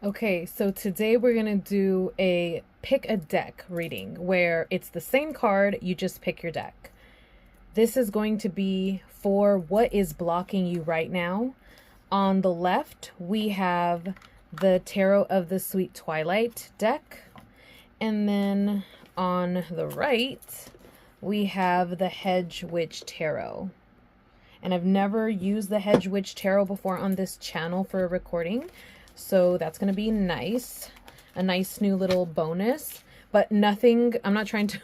Okay, so today we're going to do a pick a deck reading where it's the same card, you just pick your deck. This is going to be for what is blocking you right now. On the left, we have the Tarot of the Sweet Twilight deck. And then on the right, we have the Hedge Witch Tarot. And I've never used the Hedge Witch Tarot before on this channel for a recording. So that's going to be nice. A nice new little bonus. But nothing, I'm not trying to,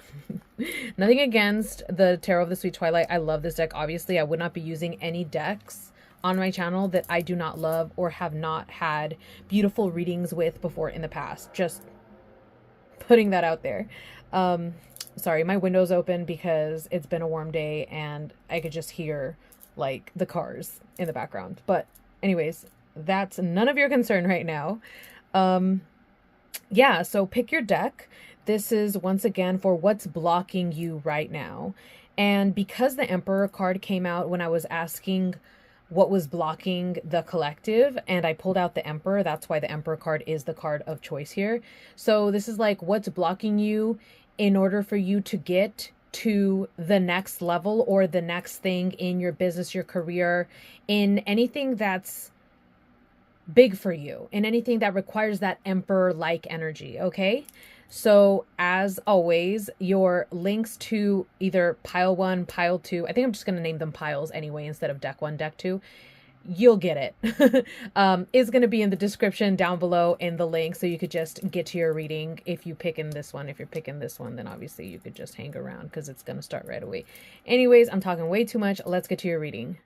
nothing against the Tarot of the Sweet Twilight. I love this deck. Obviously, I would not be using any decks on my channel that I do not love or have not had beautiful readings with before in the past. Just putting that out there. Sorry, my window's open because it's been a warm day and I could just hear like the cars in the background. But anyways, that's none of your concern right now. Yeah, so pick your deck. This is once again for what's blocking you right now. And because the Emperor card came out when I was asking what was blocking the collective and I pulled out the Emperor, that's why the Emperor card is the card of choice here. So this is like what's blocking you in order for you to get to the next level or the next thing in your business, your career, in anything that's big for you, in anything that requires that Emperor-like energy, okay? So as always, your links to either pile 1, pile 2, I think I'm just going to name them piles anyway instead of deck 1, deck 2. You'll get it. Is going to be in the description down below in the link, so you could just get to your reading if you pick in this one. If you're picking this one, then obviously you could just hang around because it's going to start right away. Anyways, I'm talking way too much. Let's get to your reading.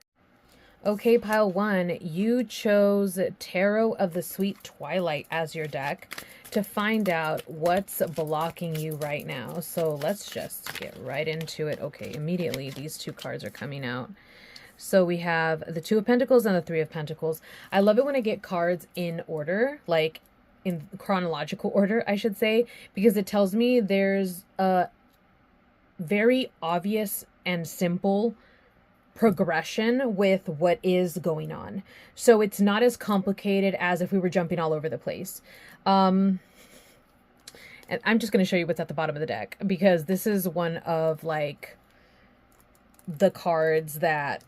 Okay, pile 1, you chose Tarot of the Sweet Twilight as your deck to find out what's blocking you right now. So let's just get right into it. Okay, immediately these two cards are coming out. So we have the Two of Pentacles and the Three of Pentacles. I love it when I get cards in order, like in chronological order, I should say, because it tells me there's a very obvious and simple progression with what is going on. So it's not as complicated as if we were jumping all over the place. And I'm just going to show you what's at the bottom of the deck because this is one of like the cards that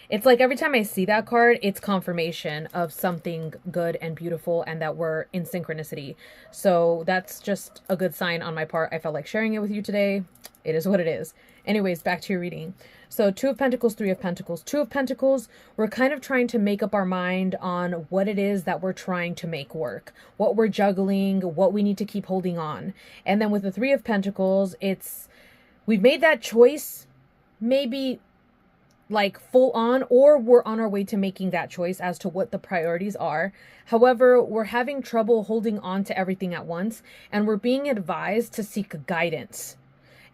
it's like every time I see that card, it's confirmation of something good and beautiful and that we're in synchronicity. So that's just a good sign on my part. I felt like sharing it with you today. It is what it is. Anyways, back to your reading. So Two of Pentacles, Three of Pentacles. Two of Pentacles, we're kind of trying to make up our mind on what it is that we're trying to make work, what we're juggling, what we need to keep holding on. And then with the Three of Pentacles, it's we've made that choice, maybe like full on, or we're on our way to making that choice as to what the priorities are. However, we're having trouble holding on to everything at once, and we're being advised to seek guidance.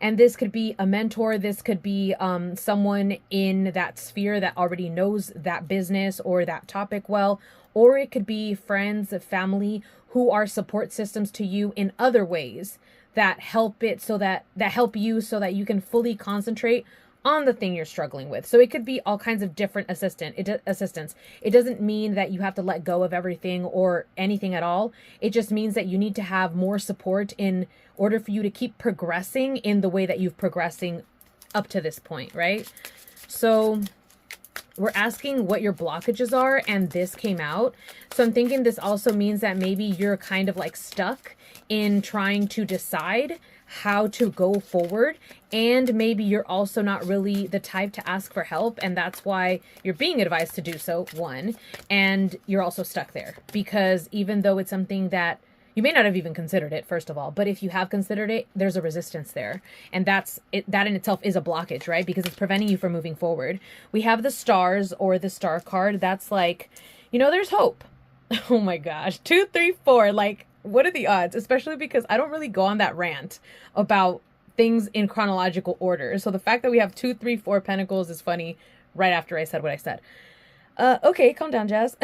And this could be a mentor. This could be someone in that sphere that already knows that business or that topic well. Or it could be friends, family who are support systems to you in other ways that help it so that help you so that you can fully concentrate on the thing you're struggling with. So it could be all kinds of different assistance. It doesn't mean that you have to let go of everything or anything at all. It just means that you need to have more support in order for you to keep progressing in the way that you've progressing up to this point, right? So we're asking what your blockages are, and this came out. So I'm thinking this also means that maybe you're kind of like stuck in trying to decide how to go forward, and maybe you're also not really the type to ask for help, and that's why you're being advised to do so, one, and you're also stuck there because even though it's something that you may not have even considered it, first of all, but if you have considered it, there's a resistance there. And that's it. That in itself is a blockage, right? Because it's preventing you from moving forward. We have the stars or the star card. That's like, you know, there's hope. Oh my gosh. 2, 3, 4. Like, what are the odds? Especially because I don't really go on that rant about things in chronological order. So the fact that we have 2, 3, 4 pentacles is funny right after I said what I said. Okay, calm down, Jazz.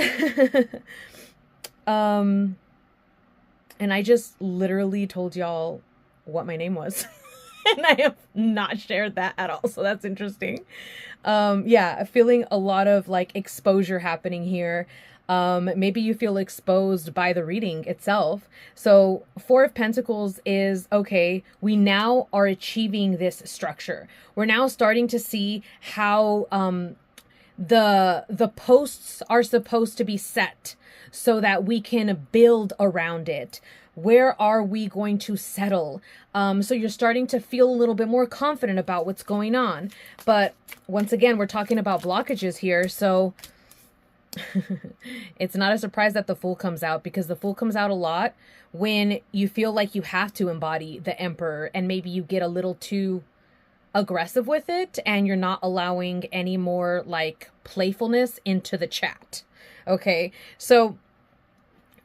And I just literally told y'all what my name was. And I have not shared that at all. So that's interesting. Yeah, feeling a lot of like exposure happening here. Maybe you feel exposed by the reading itself. So Four of Pentacles is, okay, we now are achieving this structure. We're now starting to see how the posts are supposed to be set so that we can build around it. Where are we going to settle? So you're starting to feel a little bit more confident about what's going on. But once again, we're talking about blockages here. So it's not a surprise that the Fool comes out, because the Fool comes out a lot when you feel like you have to embody the Emperor, and maybe you get a little too aggressive with it and you're not allowing any more like playfulness into the chat. Okay, so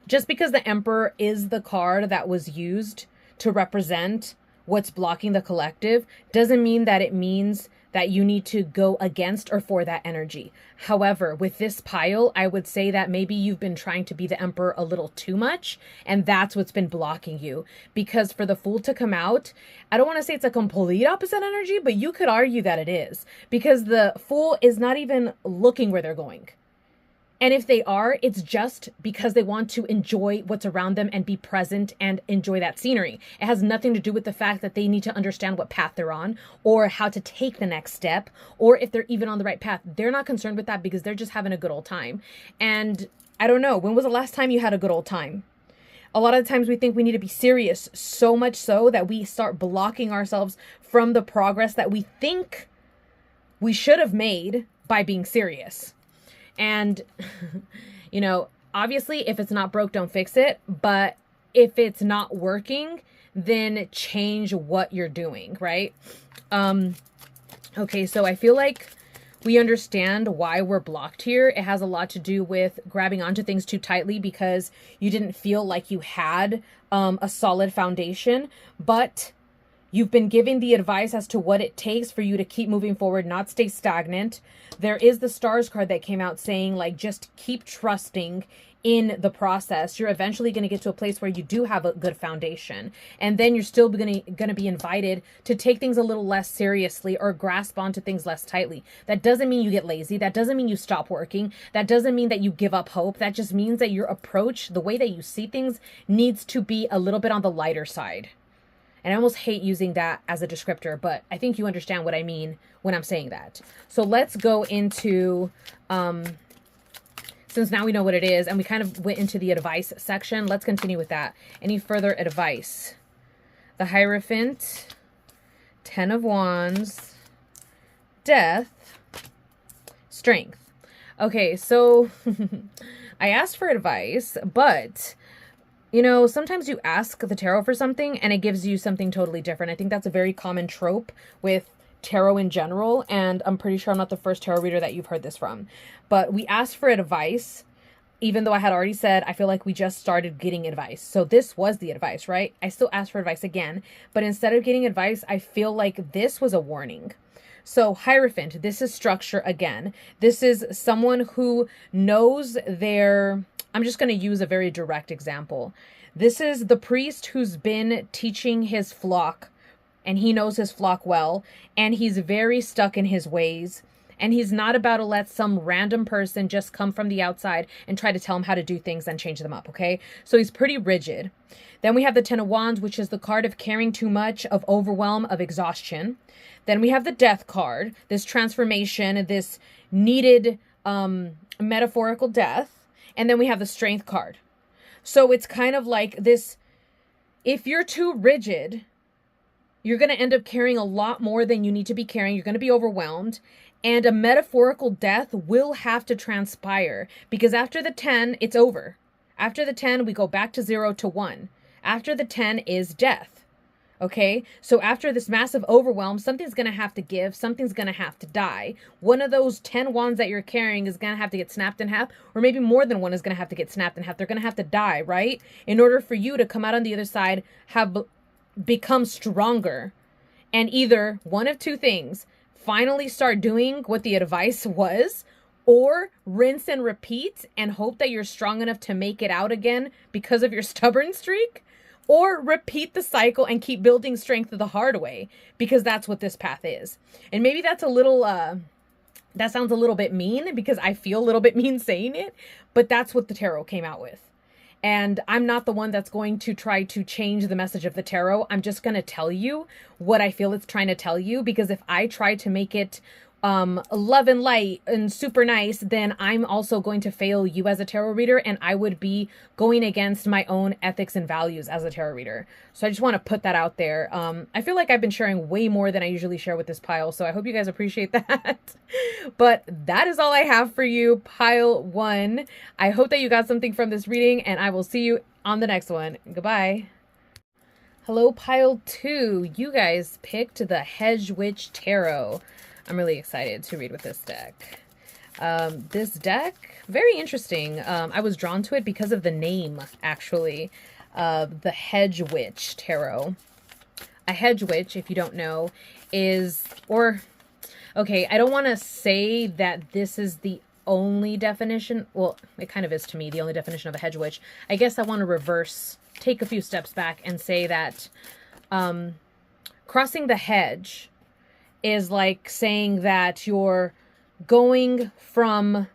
just because the Emperor is the card that was used to represent what's blocking the collective doesn't mean that it means that you need to go against or for that energy. However, with this pile, I would say that maybe you've been trying to be the Emperor a little too much, and that's what's been blocking you. Because for the Fool to come out, I don't want to say it's a complete opposite energy, but you could argue that it is. Because the Fool is not even looking where they're going. And if they are, it's just because they want to enjoy what's around them and be present and enjoy that scenery. It has nothing to do with the fact that they need to understand what path they're on or how to take the next step or if they're even on the right path. They're not concerned with that because they're just having a good old time. And I don't know, when was the last time you had a good old time? A lot of the times we think we need to be serious, so much so that we start blocking ourselves from the progress that we think we should have made by being serious. And, you know, obviously, if it's not broke, don't fix it. But if it's not working, then change what you're doing, right? Okay, so I feel like we understand why we're blocked here. It has a lot to do with grabbing onto things too tightly because you didn't feel like you had a solid foundation. But you've been given the advice as to what it takes for you to keep moving forward, not stay stagnant. There is the Stars card that came out saying, like, just keep trusting in the process. You're eventually going to get to a place where you do have a good foundation. And then you're still going to be invited to take things a little less seriously or grasp onto things less tightly. That doesn't mean you get lazy. That doesn't mean you stop working. That doesn't mean that you give up hope. That just means that your approach, the way that you see things, needs to be a little bit on the lighter side. And I almost hate using that as a descriptor, but I think you understand what I mean when I'm saying that. So let's go into, since now we know what it is, and we kind of went into the advice section, let's continue with that. Any further advice? The Hierophant, Ten of Wands, Death, Strength. Okay, so I asked for advice, but you know, sometimes you ask the tarot for something and it gives you something totally different. I think that's a very common trope with tarot in general, and I'm pretty sure I'm not the first tarot reader that you've heard this from. But we asked for advice, even though I had already said I feel like we just started getting advice. So this was the advice, right? I still asked for advice again, but instead of getting advice, I feel like this was a warning. So Hierophant, this is structure again. This is someone who knows their... I'm just going to use a very direct example. This is the priest who's been teaching his flock, and he knows his flock well, and he's very stuck in his ways, and he's not about to let some random person just come from the outside and try to tell him how to do things and change them up, okay? So he's pretty rigid. Then we have the Ten of Wands, which is the card of caring too much, of overwhelm, of exhaustion. Then we have the Death card, this transformation, this needed metaphorical death. And then we have the Strength card. So it's kind of like this, if you're too rigid, you're going to end up carrying a lot more than you need to be carrying. You're going to be overwhelmed. And a metaphorical death will have to transpire. Because after the 10, it's over. After the 10, we go back to 0 to 1. After the 10 is death. Okay, so after this massive overwhelm, something's going to have to give, something's going to have to die. One of those 10 wands that you're carrying is going to have to get snapped in half, or maybe more than one is going to have to get snapped in half. They're going to have to die, right? In order for you to come out on the other side, become stronger, and either one of two things, finally start doing what the advice was, or rinse and repeat and hope that you're strong enough to make it out again because of your stubborn streak. Or repeat the cycle and keep building strength the hard way, because that's what this path is. And maybe that's a little That sounds a little bit mean because I feel a little bit mean saying it, but that's what the tarot came out with. And I'm not the one that's going to try to change the message of the tarot. I'm just going to tell you what I feel it's trying to tell you, because if I try to make it love and light and super nice, then I'm also going to fail you as a tarot reader, and I would be going against my own ethics and values as a tarot reader. So I just want to put that out there. I feel like I've been sharing way more than I usually share with this pile, so I hope you guys appreciate that. But that is all I have for you, pile 1. I hope that you got something from this reading, and I will see you on the next one. Goodbye. Hello, pile 2. You guys picked the Hedge Witch Tarot. I'm really excited to read with this deck. This deck, very interesting. I was drawn to it because of the name, actually. The Hedge Witch Tarot. A hedge witch, if you don't know, is, okay, I don't want to say that this is the only definition. Well, it kind of is to me, the only definition of a hedge witch. I guess I want to take a few steps back and say that crossing the hedge is like saying that you're going from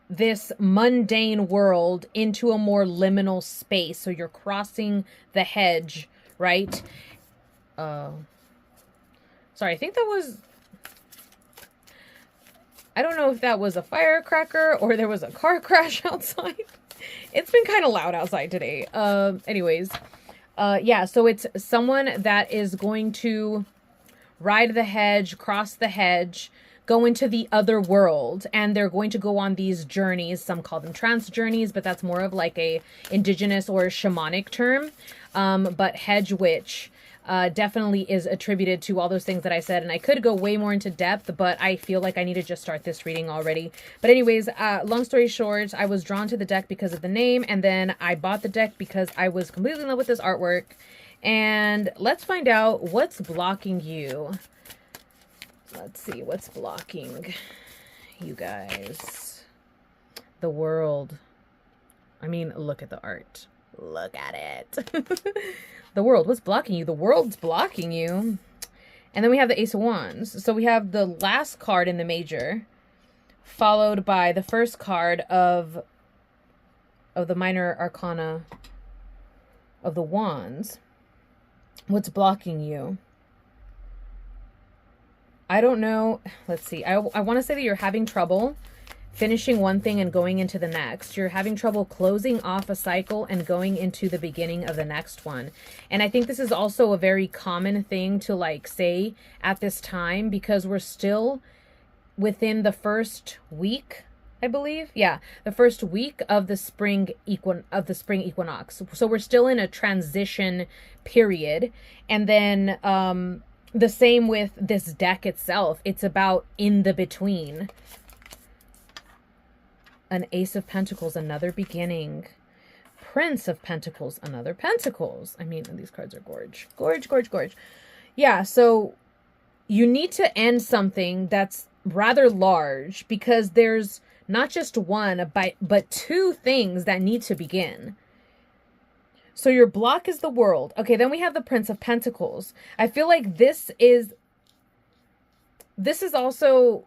this mundane world into a more liminal space. So you're crossing the hedge, right? Sorry, I think that was... I don't know if that was a firecracker or there was a car crash outside. It's been kind of loud outside today. Anyways, yeah, so it's someone that is going to ride the hedge, cross the hedge, go into the other world, and they're going to go on these journeys. Some call them trance journeys, but that's more of like a indigenous or shamanic term. But hedge witch definitely is attributed to all those things that I said, and I could go way more into depth, but I feel like I need to just start this reading already. But anyways, long story short, I was drawn to the deck because of the name, and then I bought the deck because I was completely in love with this artwork. And let's find out what's blocking you. Let's see what's blocking you guys. The world. I mean, look at the art. Look at it. The world. What's blocking you? The world's blocking you. And then we have the Ace of Wands. So we have the last card in the major, followed by the first card of the minor arcana of the Wands. What's blocking you? I don't know. Let's see. I want to say that you're having trouble finishing one thing and going into the next. You're having trouble closing off a cycle and going into the beginning of the next one. And I think this is also a very common thing to like say at this time, because we're still within the first week, I believe. Yeah, the first week of the spring equinox. So we're still in a transition period. And then the same with this deck itself. It's about in the between. An Ace of Pentacles, another beginning. Prince of Pentacles, another Pentacles. I mean, these cards are gorge. Gorge, gorge, gorge. Yeah, so you need to end something that's rather large, because there's not just one, but two things that need to begin. So your block is the world. Okay, then we have the Prince of Pentacles. I feel like this is also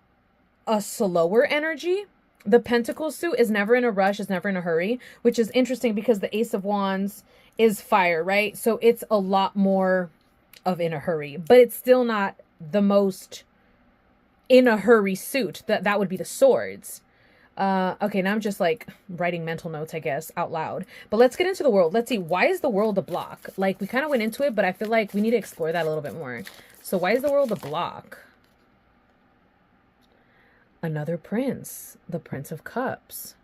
a slower energy. The Pentacle suit is never in a rush, is never in a hurry, which is interesting because the Ace of Wands is fire, right? So it's a lot more of in a hurry, but it's still not the most in a hurry suit. That would be the Swords. Okay, now I'm just like writing mental notes, I guess, out loud. But let's get into the world. Let's see, why is the world a block? Like, we kind of went into it, but I feel like we need to explore that a little bit more. So why is the world a block? Another prince, the Prince of Cups.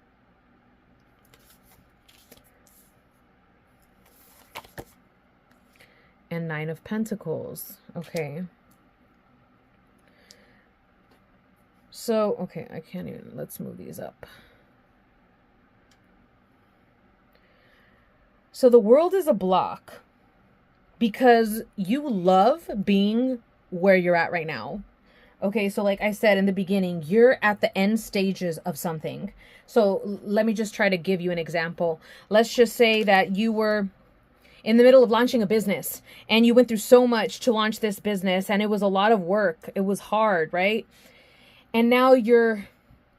And Nine of Pentacles. Okay. So, okay, I can't even, let's move these up. So the world is a block because you love being where you're at right now. Okay, so like I said in the beginning, you're at the end stages of something. So let me just try to give you an example. Let's just say that you were in the middle of launching a business and you went through so much to launch this business and it was a lot of work. It was hard, right? And now you're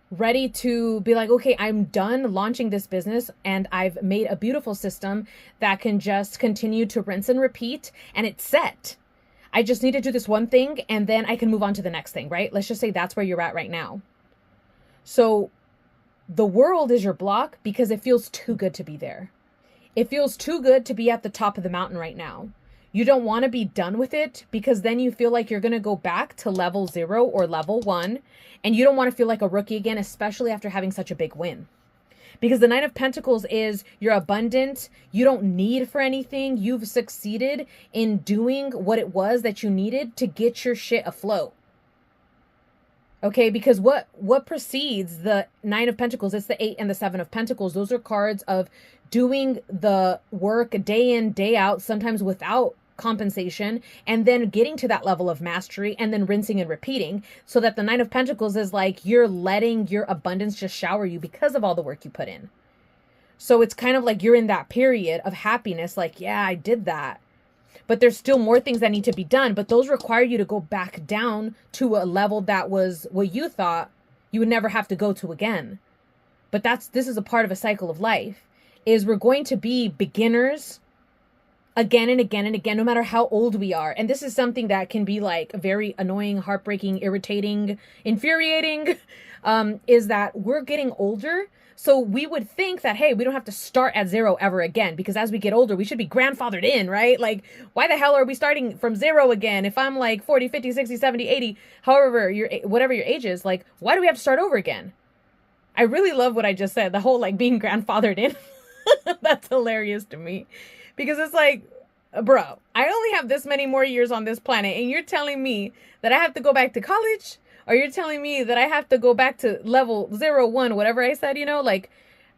ready to be like, okay, I'm done launching this business and I've made a beautiful system that can just continue to rinse and repeat and it's set. I just need to do this one thing and then I can move on to the next thing, right? Let's just say that's where you're at right now. So the world is your block because it feels too good to be there. It feels too good to be at the top of the mountain right now. You don't want to be done with it because then you feel like you're going to go back to level 0 or level 1. And you don't want to feel like a rookie again, especially after having such a big win. Because the Nine of Pentacles is you're abundant. You don't need for anything. You've succeeded in doing what it was that you needed to get your shit afloat. Okay, because what precedes the Nine of Pentacles? It's the 8 and the 7 of Pentacles. Those are cards of doing the work day in, day out, sometimes without compensation, and then getting to that level of mastery and then rinsing and repeating, so that the Nine of Pentacles is like you're letting your abundance just shower you because of all the work you put in. So it's kind of like you're in that period of happiness, like, yeah, I did that. But there's still more things that need to be done, but those require you to go back down to a level that was what you thought you would never have to go to again. But this is a part of a cycle of life, is we're going to be beginners again and again and again, no matter how old we are. And this is something that can be like very annoying, heartbreaking, irritating, infuriating, is that we're getting older. So we would think that, hey, we don't have to start at 0 ever again, because as we get older, we should be grandfathered in, right? Like, why the hell are we starting from 0 again? If I'm like 40, 50, 60, 70, 80, however, whatever your age is, like, why do we have to start over again? I really love what I just said, the whole like being grandfathered in. That's hilarious to me. Because it's like, bro, I only have this many more years on this planet, and you're telling me that I have to go back to college? Or you're telling me that I have to go back to level 0, 1, whatever I said, like,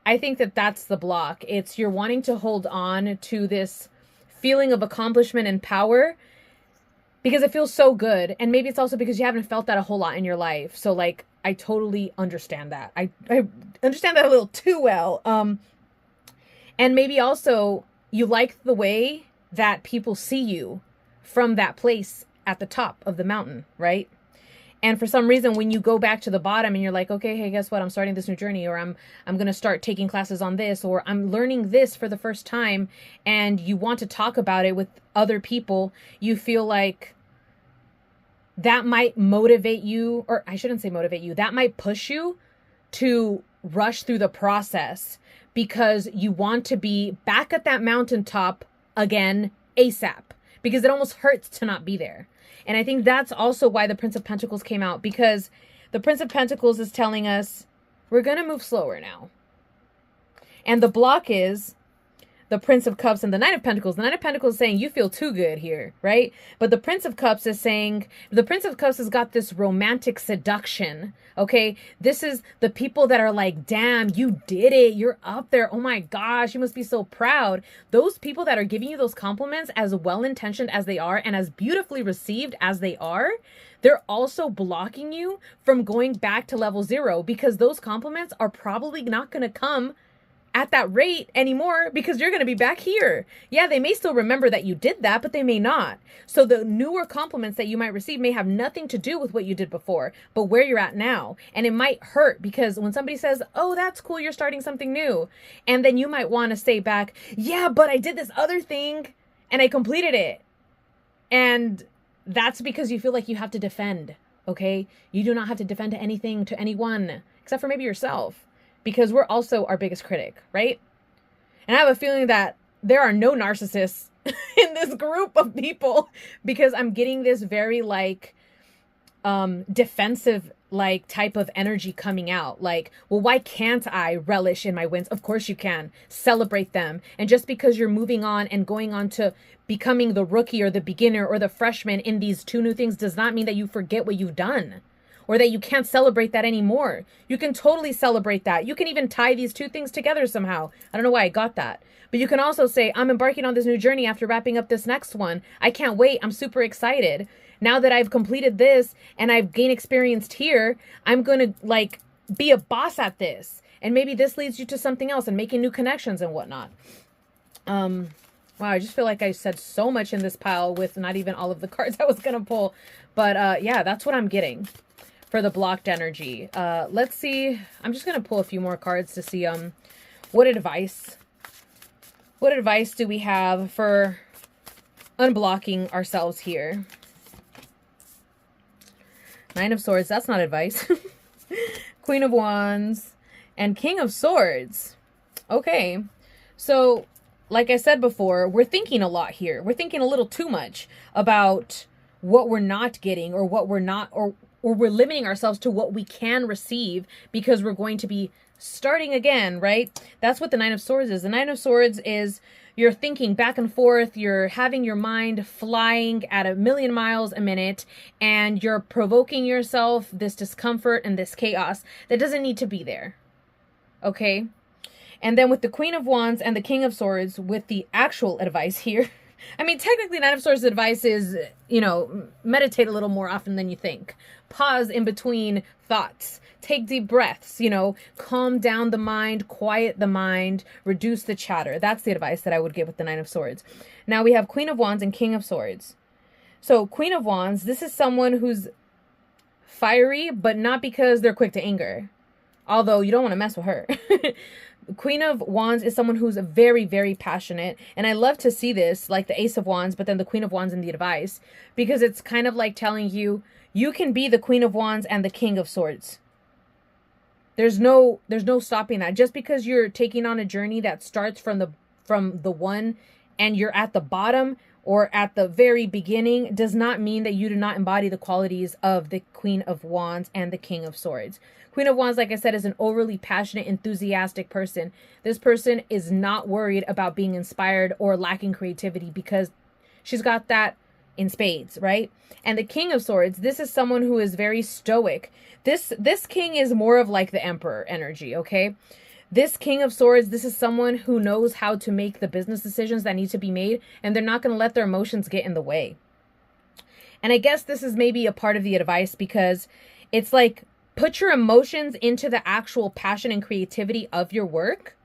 I think that that's the block. It's you're wanting to hold on to this feeling of accomplishment and power because it feels so good. And maybe it's also because you haven't felt that a whole lot in your life. So, like, I totally understand that. I understand that a little too well. And maybe also you like the way that people see you from that place at the top of the mountain, right? And for some reason, when you go back to the bottom and you're like, okay, hey, guess what? I'm starting this new journey, or I'm going to start taking classes on this, or I'm learning this for the first time, and you want to talk about it with other people, you feel like that might motivate you, or I shouldn't say motivate you, that might push you to rush through the process because you want to be back at that mountaintop again ASAP, because it almost hurts to not be there. And I think that's also why the Prince of Pentacles came out, because the Prince of Pentacles is telling us we're going to move slower now. And the block is the Prince of Cups and the Knight of Pentacles. The Knight of Pentacles is saying you feel too good here, right? But the Prince of Cups is saying, the Prince of Cups has got this romantic seduction, okay? This is the people that are like, damn, you did it. You're up there. Oh my gosh, you must be so proud. Those people that are giving you those compliments, as well-intentioned as they are and as beautifully received as they are, they're also blocking you from going back to level 0, because those compliments are probably not going to come at that rate anymore, because you're going to be back here. Yeah, they may still remember that you did that, but they may not. So the newer compliments that you might receive may have nothing to do with what you did before, but where you're at now. And it might hurt, because when somebody says, oh, that's cool, you're starting something new, and then you might want to say back, yeah, but I did this other thing and I completed it. And that's because you feel like you have to defend, okay? You do not have to defend anything to anyone, except for maybe yourself. Because we're also our biggest critic, right? And I have a feeling that there are no narcissists in this group of people, because I'm getting this very like defensive like type of energy coming out. Like, well, why can't I relish in my wins? Of course you can. Celebrate them. And just because you're moving on and going on to becoming the rookie or the beginner or the freshman in these 2 new things does not mean that you forget what you've done, or that you can't celebrate that anymore. You can totally celebrate that. You can even tie these 2 things together somehow. I don't know why I got that. But you can also say, I'm embarking on this new journey after wrapping up this next one. I can't wait. I'm super excited. Now that I've completed this and I've gained experience here, I'm going to like be a boss at this. And maybe this leads you to something else and making new connections and whatnot. Wow, I just feel like I said so much in this pile with not even all of the cards I was going to pull. But yeah, that's what I'm getting for the blocked energy. Let's see. I'm just going to pull a few more cards to see what advice do we have for unblocking ourselves here. Nine of Swords, that's not advice. Queen of Wands and King of Swords. Okay, so like I said before, we're thinking a lot here. We're thinking a little too much about what we're not getting, or what we're not, or we're limiting ourselves to what we can receive because we're going to be starting again, right? That's what the Nine of Swords is. The Nine of Swords is you're thinking back and forth, you're having your mind flying at 1,000,000 miles a minute, and you're provoking yourself this discomfort and this chaos that doesn't need to be there. Okay? And then with the Queen of Wands and the King of Swords, with the actual advice here, I mean, technically Nine of Swords advice is, you know, meditate a little more often than you think. Pause in between thoughts. Take deep breaths, you know, calm down the mind, quiet the mind, reduce the chatter. That's the advice that I would give with the Nine of Swords. Now we have Queen of Wands and King of Swords. So Queen of Wands, this is someone who's fiery, but not because they're quick to anger. Although you don't want to mess with her. Queen of Wands is someone who's very, very passionate. And I love to see this, like the Ace of Wands, but then the Queen of Wands in the advice. Because it's kind of like telling you, you can be the Queen of Wands and the King of Swords. There's no stopping that. Just because you're taking on a journey that starts from the one and you're at the bottom or at the very beginning does not mean that you do not embody the qualities of the Queen of Wands and the King of Swords. Queen of Wands, like I said, is an overly passionate, enthusiastic person. This person is not worried about being inspired or lacking creativity because she's got that in spades, right? And the King of Swords, this is someone who is very stoic. This king is more of like the Emperor energy, okay? This King of Swords, this is someone who knows how to make the business decisions that need to be made, and they're not going to let their emotions get in the way. And I guess this is maybe a part of the advice because it's like, put your emotions into the actual passion and creativity of your work,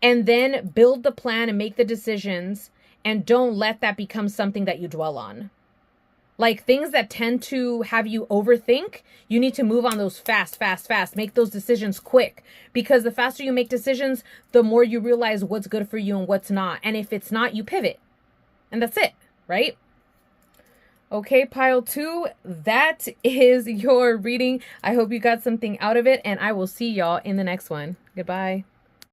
and then build the plan and make the decisions, and don't let that become something that you dwell on. Like things that tend to have you overthink, you need to move on those fast. Make those decisions quick, because the faster you make decisions, the more you realize what's good for you and what's not. And if it's not, you pivot. And that's it, right? Okay, pile 2, that is your reading. I hope you got something out of it, and I will see y'all in the next one. Goodbye.